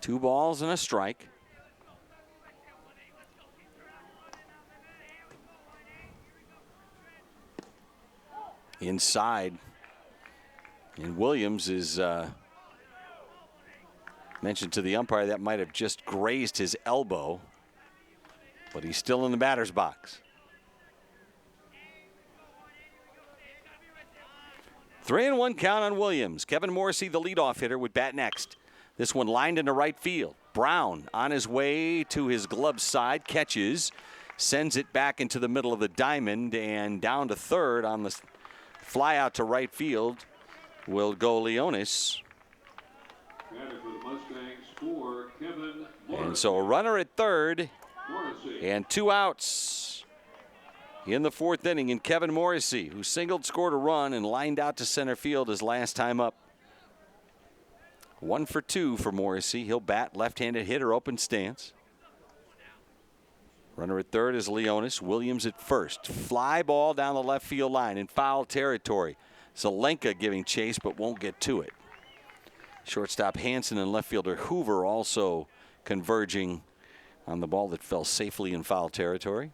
2 balls and a strike. Inside. And Williams is mentioned to the umpire that might have just grazed his elbow, but he's still in the batter's box. 3-1 count on Williams. Kevin Morrissey, the leadoff hitter, would bat next. This one lined into right field. Brown on his way to his glove side, catches, sends it back into the middle of the diamond, and down to third on the fly out to right field will go Leonis. And so a runner at third and 2 outs in the 4th inning. And Kevin Morrissey, who singled, scored a run, and lined out to center field his last time up. 1 for 2 for Morrissey. He'll bat, left-handed hitter, open stance. Runner at third is Leonis. Williams at first. Fly ball down the left field line in foul territory. Zelenka giving chase but won't get to it. Shortstop Hansen and left fielder Hoover also converging on the ball that fell safely in foul territory.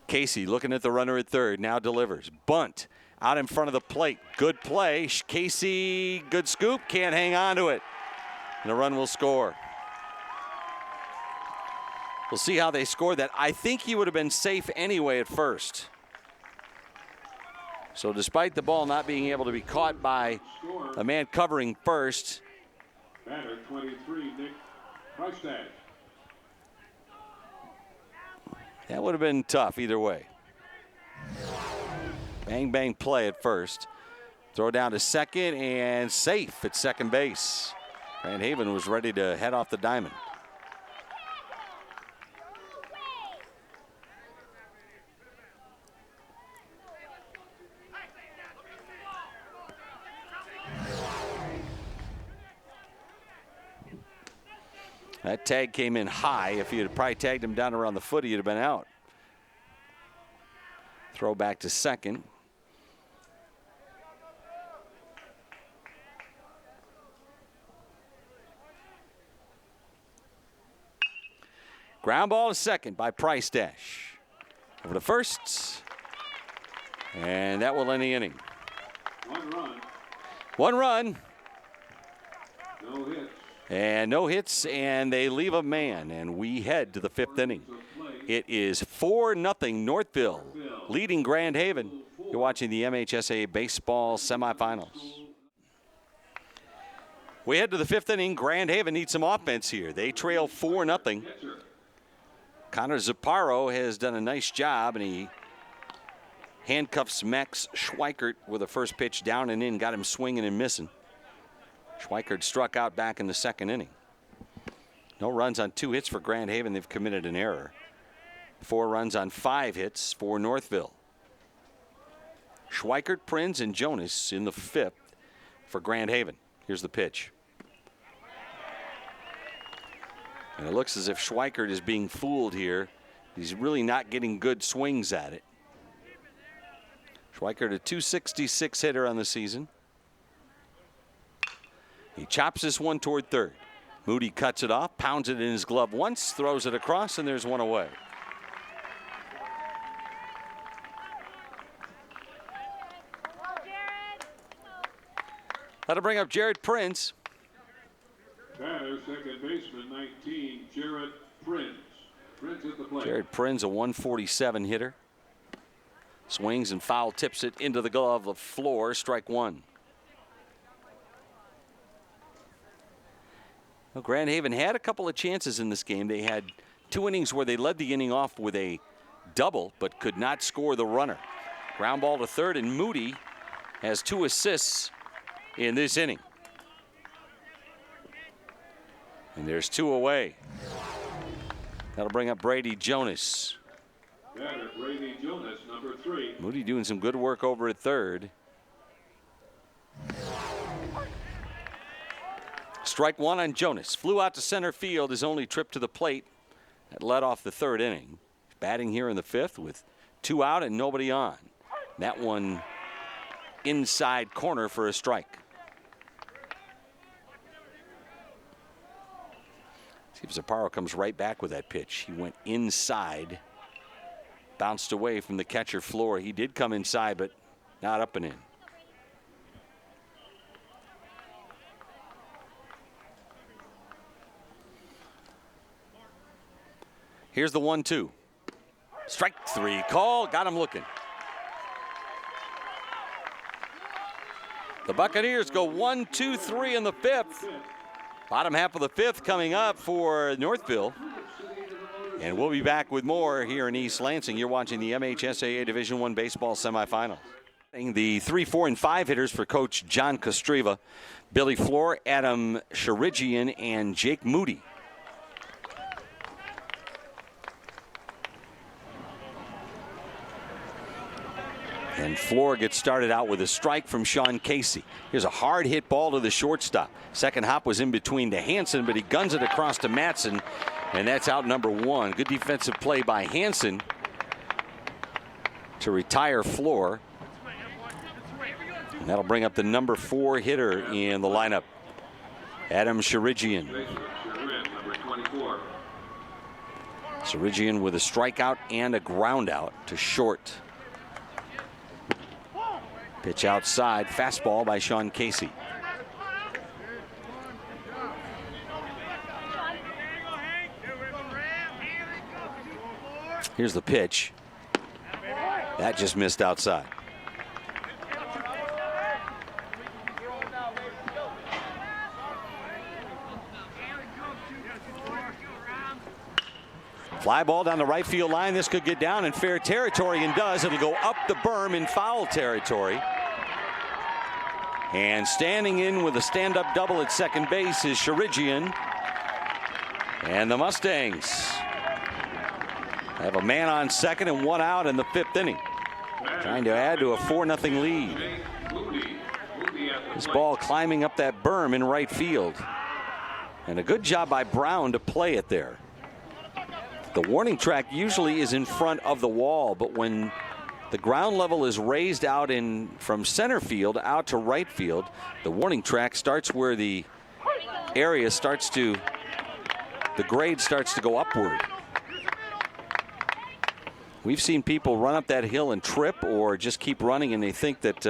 Casey looking at the runner at third, now delivers. Bunt out in front of the plate. Good play. Casey, good scoop, can't hang on to it. And a run will score. We'll see how they score that. I think he would have been safe anyway at first. So despite the ball not being able to be caught by a man covering first. Batter 23, Nick Kreustadt. That would have been tough either way. Bang, bang play at first. Throw down to second and safe at second base. Grand Haven was ready to head off the diamond. That tag came in high. If you had probably tagged him down around the foot, he'd have been out. Throw back to second. Ground ball to second by Price Dash. Over to first. And that will end the inning. 1 run. 1 run. No hits. And no hits, and they leave a man, and we head to the 5th inning. It is 4-0 Northville leading Grand Haven. You're watching the MHSAA baseball semifinals. We head to the 5th inning. Grand Haven needs some offense here. They trail 4-0. Connor Zaparo has done a nice job, and he handcuffs Max Schweikert with a first pitch down and in, got him swinging and missing. Schweikert struck out back in the 2nd inning. No runs on 2 hits for Grand Haven. They've committed an error. 4 runs on 5 hits for Northville. Schweikert, Prinz, and Jonas in the 5th for Grand Haven. Here's the pitch. And it looks as if Schweikert is being fooled here. He's really not getting good swings at it. Schweikert, a .266 hitter on the season. He chops this one toward third. Moody cuts it off, pounds it in his glove once, throws it across, and there's one away. That'll bring up Jared Prinz. Batter, second baseman, 19, Jared Prinz. Prinz at the plate. Jared Prinz, a 147 hitter. Swings and foul tips it into the glove, the floor, strike 1. Well, Grand Haven had a couple of chances in this game. They had 2 innings where they led the inning off with a double, but could not score the runner. Ground ball to third, and Moody has 2 assists in this inning. And there's 2 away. That'll bring up Brady Jonas. Batter, Brady Jonas, number 3. Moody doing some good work over at third. Strike one on Jonas. Flew out to center field, his only trip to the plate. That led off the third inning. Batting here in the fifth with 2 out and nobody on. That one inside corner for a strike. See if Zaparo comes right back with that pitch. He went inside, bounced away from the catcher floor. He did come inside, but not up and in. Here's the 1-2. Strike three call. Got him looking. The Buccaneers go 1, 2, 3 in the fifth. Bottom half of the fifth coming up for Northville. And we'll be back with more here in East Lansing. You're watching the MHSAA Division I baseball semifinal. The 3, 4, and 5 hitters for Coach John Kostreva. Billy Floor, Adam Sharigian, and Jake Moody. And Floor gets started out with a strike from Sean Casey. Here's a hard hit ball to the shortstop. Second hop was in between to Hansen, but he guns it across to Matson, and that's out number 1. Good defensive play by Hansen to retire Floor. And that'll bring up the number 4 hitter in the lineup, Adam Sharigian. Sharigian with a strikeout and a ground out to short. Pitch outside, fastball by Sean Casey. Here's the pitch. That just missed outside. Fly ball down the right field line. This could get down in fair territory, and does. It'll go up the berm in foul territory. And standing in with a stand-up double at second base is Sharigian. And the Mustangs have a man on second and 1 out in the 5th inning. Trying to add to a 4-0 lead. This ball climbing up that berm in right field. And a good job by Brown to play it there. The warning track usually is in front of the wall, but when the ground level is raised out in from center field out to right field, the warning track starts where the area starts to, the grade starts to go upward. We've seen people run up that hill and trip, or just keep running, and they think that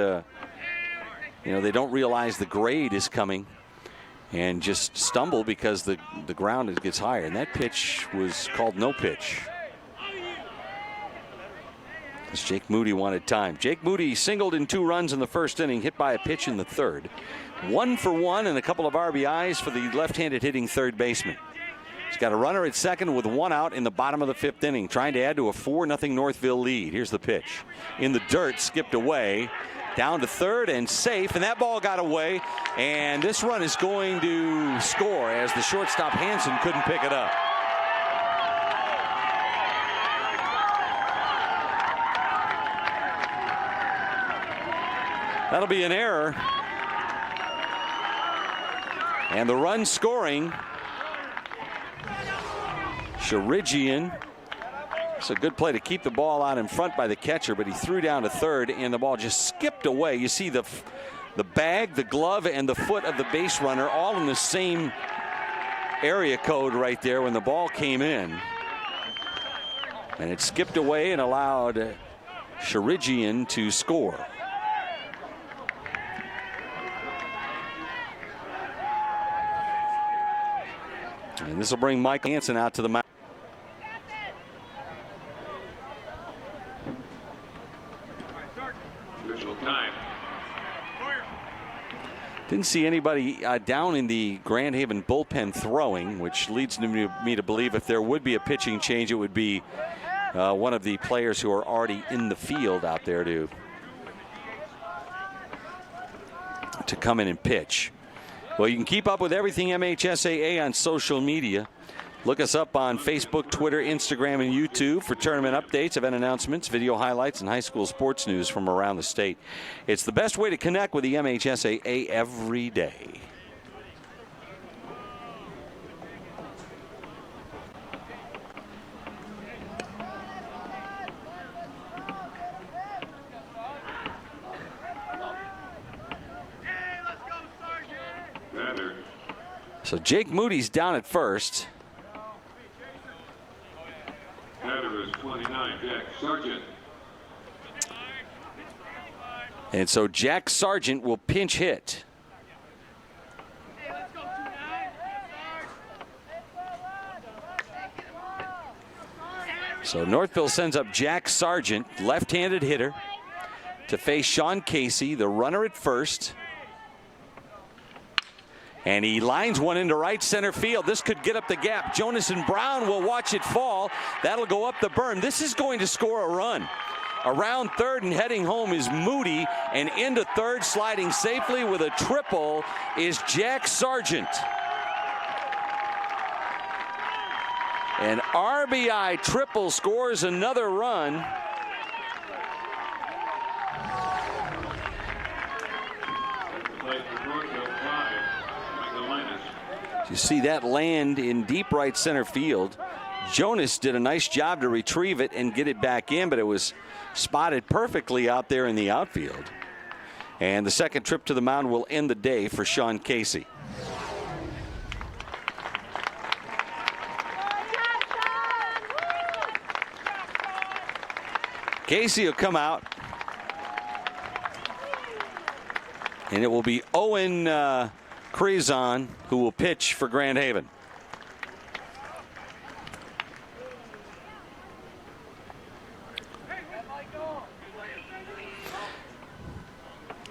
they don't realize the grade is coming and just stumble because the ground gets higher. And that pitch was called no pitch, as Jake Moody wanted time. Jake Moody singled in 2 runs in the 1st inning, hit by a pitch in the 3rd. 1 for 1 and a couple of RBIs for the left-handed hitting third baseman. He's got a runner at second with 1 out in the bottom of the 5th inning, trying to add to a 4-0 Northville lead. Here's the pitch. In the dirt, skipped away, down to third and safe, and that ball got away. And this run is going to score, as the shortstop Hansen couldn't pick it up. That'll be an error. And the run scoring, Sharigian. It's a good play to keep the ball out in front by the catcher, but he threw down to third, and the ball just skipped away. You see the bag, the glove, and the foot of the base runner all in the same area code right there when the ball came in. And it skipped away and allowed Sharigian to score. And this will bring Michael Hansen out to the mound. Didn't see anybody down in the Grand Haven bullpen throwing, which leads me to believe if there would be a pitching change, it would be one of the players who are already in the field out there to come in and pitch. Well, you can keep up with everything MHSAA on social media. Look us up on Facebook, Twitter, Instagram, and YouTube for tournament updates, event announcements, video highlights, and high school sports news from around the state. It's the best way to connect with the MHSAA every day. batter. So Jake Moody's down at first. Batter is 29, Jack Sargent. And so Jack Sargent will pinch hit. So Northville sends up Jack Sargent, left-handed hitter, to face Sean Casey, the runner at first. And he lines one into right center field. This could get up the gap. Jonas and Brown will watch it fall. That'll go up the berm. This is going to score a run. Around third and heading home is Moody, and into third, sliding safely with a triple, is Jack Sargent. An RBI triple scores another run. You see that land in deep right center field. Jonas did a nice job to retrieve it and get it back in, but it was spotted perfectly out there in the outfield. And the second trip to the mound will end the day for Sean Casey. Casey will come out, and it will be Owen Crizon who will pitch for Grand Haven.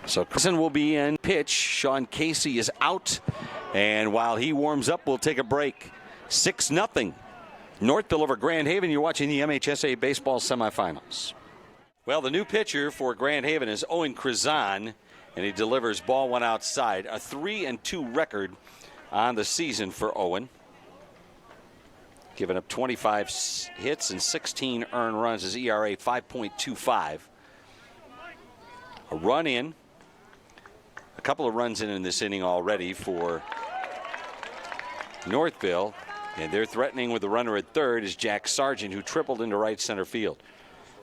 So Crizon will be in pitch. Sean Casey is out, and while he warms up, we'll take a break. 6-0 Northville over Grand Haven. You're watching the MHSAA baseball semifinals. Well, the new pitcher for Grand Haven is Owen Crizon, and he delivers ball one outside. A 3-2 record on the season for Owen. Giving up 25 hits and 16 earned runs. His ERA 5.25. A run in. A couple of runs in this inning already for Northville. And they're threatening with the runner at third is Jack Sargent, who tripled into right center field.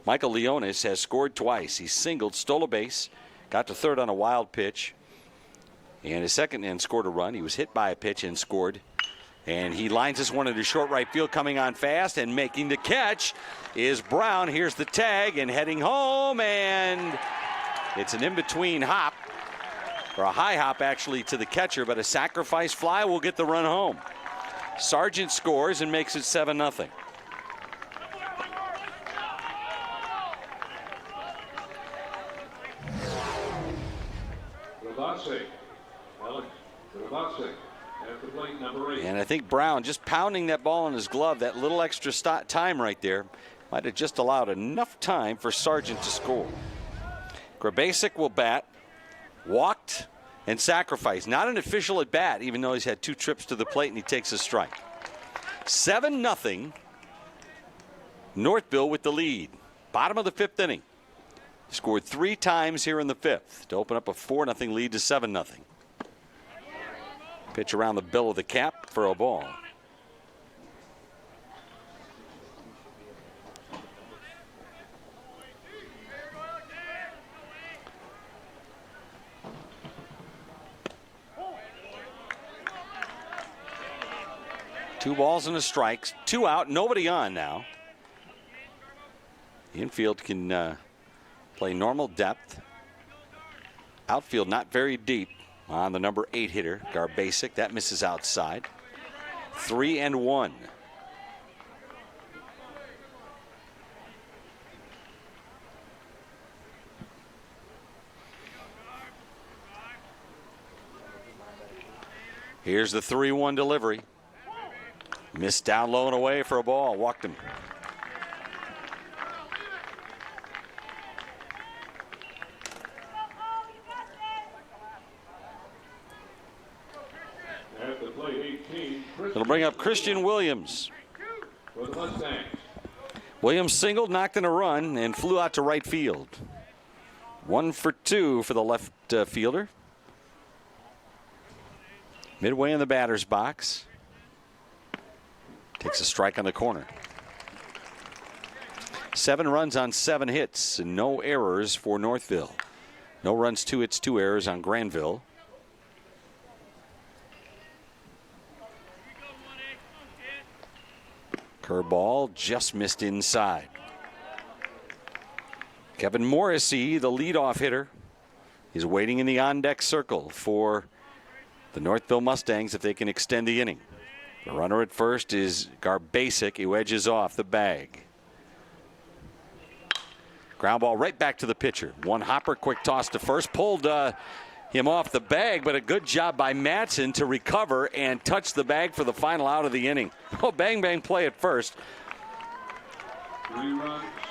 Michael Leonis has scored twice. He singled, stole a base, got to third on a wild pitch, and his second and scored a run. He was hit by a pitch and scored. And he lines this one into short right field, coming on fast, and making the catch is Brown. Here's the tag and heading home, and it's an in-between hop, or a high hop actually, to the catcher, but a sacrifice fly will get the run home. Sargent scores and makes it 7-0. And I think Brown just pounding that ball in his glove, that little extra time right there, might have just allowed enough time for Sargent to score. Grabasic will bat, walked, and sacrificed. Not an official at bat, even though he's had 2 trips to the plate and he takes a strike. 7-0. Northville with the lead. Bottom of the 5th inning. Scored 3 times here in the 5th to open up a 4-0 lead to 7-0. Pitch around the bill of the cap for a ball. Two balls and a strike, 2 out, nobody on now. The infield can play normal depth. Outfield not very deep on the number 8 hitter, Garbasic. That misses outside. 3-1. Here's the 3-1 delivery. Missed down low and away for a ball. Walked him. At the plate, 18. It'll bring up Christian Williams. For the Mustangs. Williams singled, knocked in a run, and flew out to right field. 1 for 2 for the left fielder. Midway in the batter's box. Takes a strike on the corner. 7 runs on 7 hits and no errors for Northville. No runs, 2 hits, 2 errors on Granville. Curveball just missed inside. Kevin Morrissey, the leadoff hitter, is waiting in the on-deck circle for the Northville Mustangs if they can extend the inning. The runner at first is Garbasic. He wedges off the bag. Ground ball right back to the pitcher. One hopper, quick toss to first. Pulled him off the bag, but a good job by Matson to recover and touch the bag for the final out of the inning. Oh, bang, bang play at first.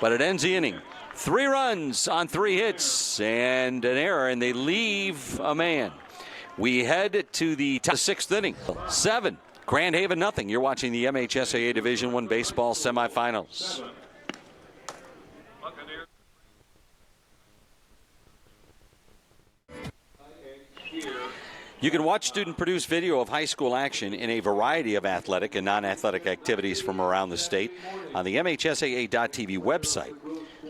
But it ends the inning. 3 runs on 3 hits and an error, and they leave a man. We head to the 6th inning. 7. Grand Haven nothing. You're watching the MHSAA Division I baseball semifinals. You can watch student-produced video of high school action in a variety of athletic and non-athletic activities from around the state on the MHSAA.TV website.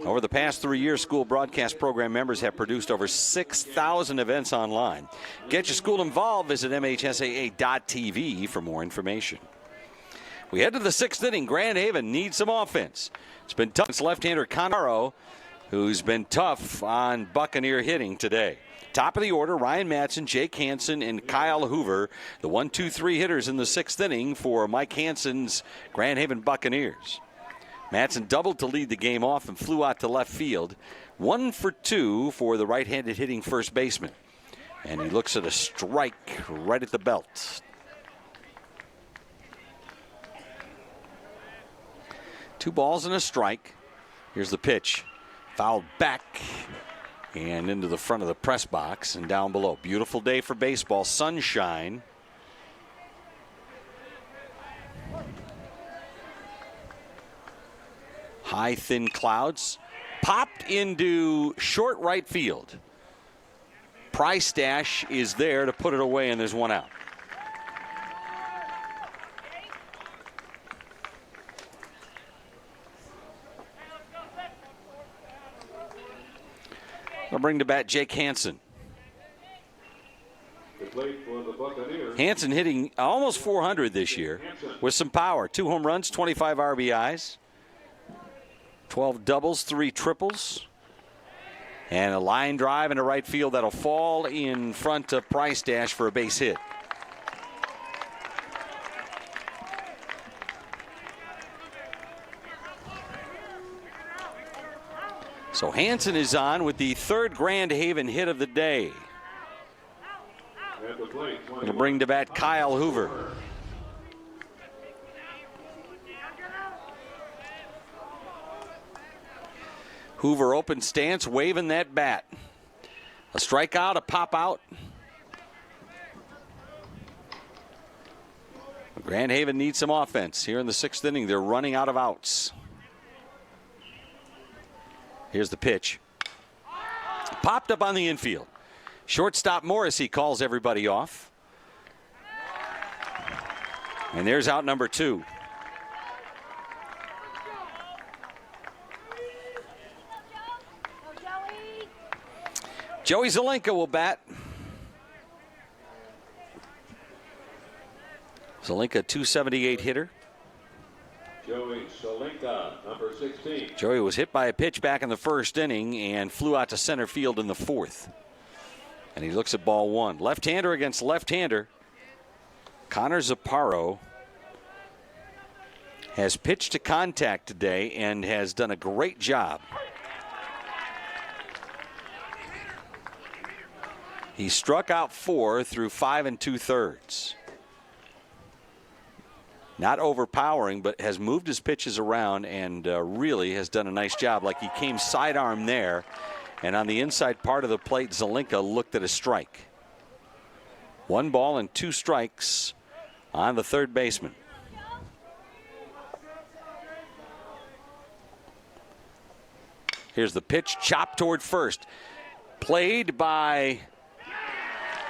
Over the past 3 years, school broadcast program members have produced over 6,000 events online. Get your school involved. Visit MHSAA.TV for more information. We head to the 6th inning. Grand Haven needs some offense. It's been tough. It's left-hander Conaro, who's been tough on Buccaneer hitting today. Top of the order, Ryan Matson, Jake Hansen, and Kyle Hoover, the 1-2-3 hitters in the 6th inning for Mike Hansen's Grand Haven Buccaneers. Matson doubled to lead the game off and flew out to left field. 1 for 2 for the right-handed hitting first baseman. And he looks at a strike right at the belt. 2 balls and a strike. Here's the pitch. Fouled back and into the front of the press box and down below. Beautiful day for baseball. Sunshine. High, thin clouds. Popped into short right field. Price Stash is there to put it away, and there's one out. They'll bring to bat Jake Hansen. Hansen hitting almost 400 this year with some power. 2 home runs, 25 RBIs. 12 doubles, 3 triples, and a line drive into right field that'll fall in front of Price Dash for a base hit. So Hansen is on with the 3rd Grand Haven hit of the day. It'll bring to bat Kyle Hoover. Hoover open stance, waving that bat. A strikeout, a pop out. Grand Haven needs some offense. Here in the 6th inning, they're running out of outs. Here's the pitch. Popped up on the infield. Shortstop Morrissey calls everybody off. And there's out number 2. Joey Zelenka will bat. Zelenka, 278 hitter. Joey Zelenka, number 16. Joey was hit by a pitch back in the 1st inning and flew out to center field in the 4th. And he looks at ball 1. Left-hander against left-hander. Connor Zaparo has pitched to contact today and has done a great job. He struck out 4 through 5 2/3. Not overpowering, but has moved his pitches around and really has done a nice job. Like he came sidearm there, and on the inside part of the plate, Zelenka looked at a strike. 1 ball and 2 strikes on the 3rd baseman. Here's the pitch, chopped toward first. Played by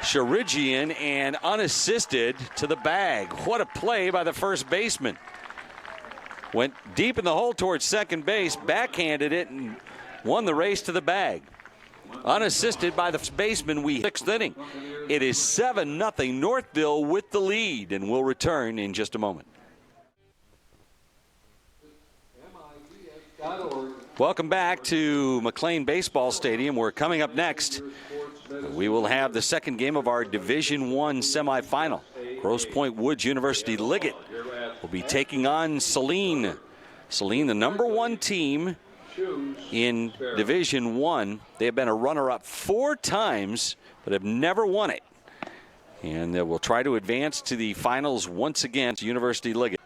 Sharigian and unassisted to the bag. What a play by the first baseman. Went deep in the hole towards second base, backhanded it, and won the race to the bag. Unassisted by the baseman. 6th inning. It is 7-0 Northville with the lead, and we'll return in just a moment. Welcome back to McLean Baseball Stadium. We're coming up next. We will have the second game of our Division I semifinal. Grosse Pointe Woods University Liggett will be taking on Saline. Saline, the #1 team in Division I. They have been a runner-up 4 times, but have never won it. And they will try to advance to the finals once again to University Liggett.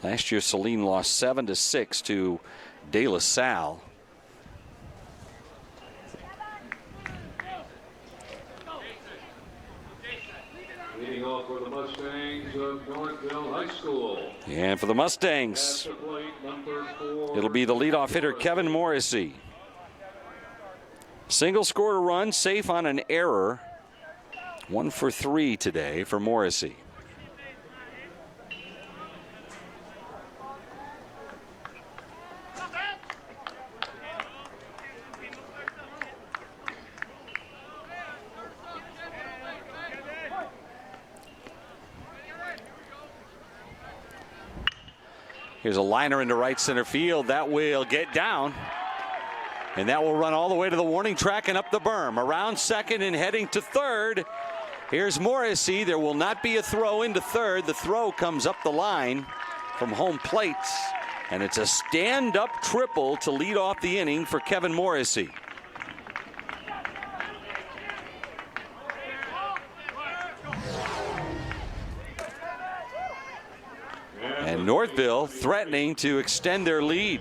Last year, Saline lost 7-6 to De La Salle. Leading off for the Mustangs of Northville High School. And for the Mustangs, it'll be the leadoff hitter, Kevin Morrissey. Single scored a run, safe on an error. 1 for 3 today for Morrissey. Here's a liner into right center field. That will get down. And that will run all the way to the warning track and up the berm. Around second and heading to third. Here's Morrissey. There will not be a throw into third. The throw comes up the line from home plate. And it's a stand-up triple to lead off the inning for Kevin Morrissey. And Northville threatening to extend their lead.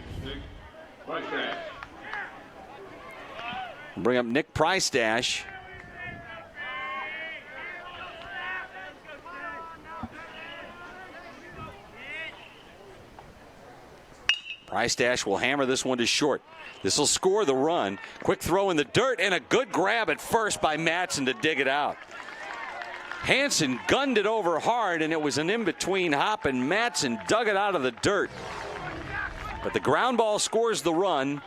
Bring up Nick Price-Dash. Price-Dash will hammer this one to short. This will score the run. Quick throw in the dirt and a good grab at first by Madsen to dig it out. Hansen gunned it over hard, and it was an in-between hop, and Madsen dug it out of the dirt. But the ground ball scores the run.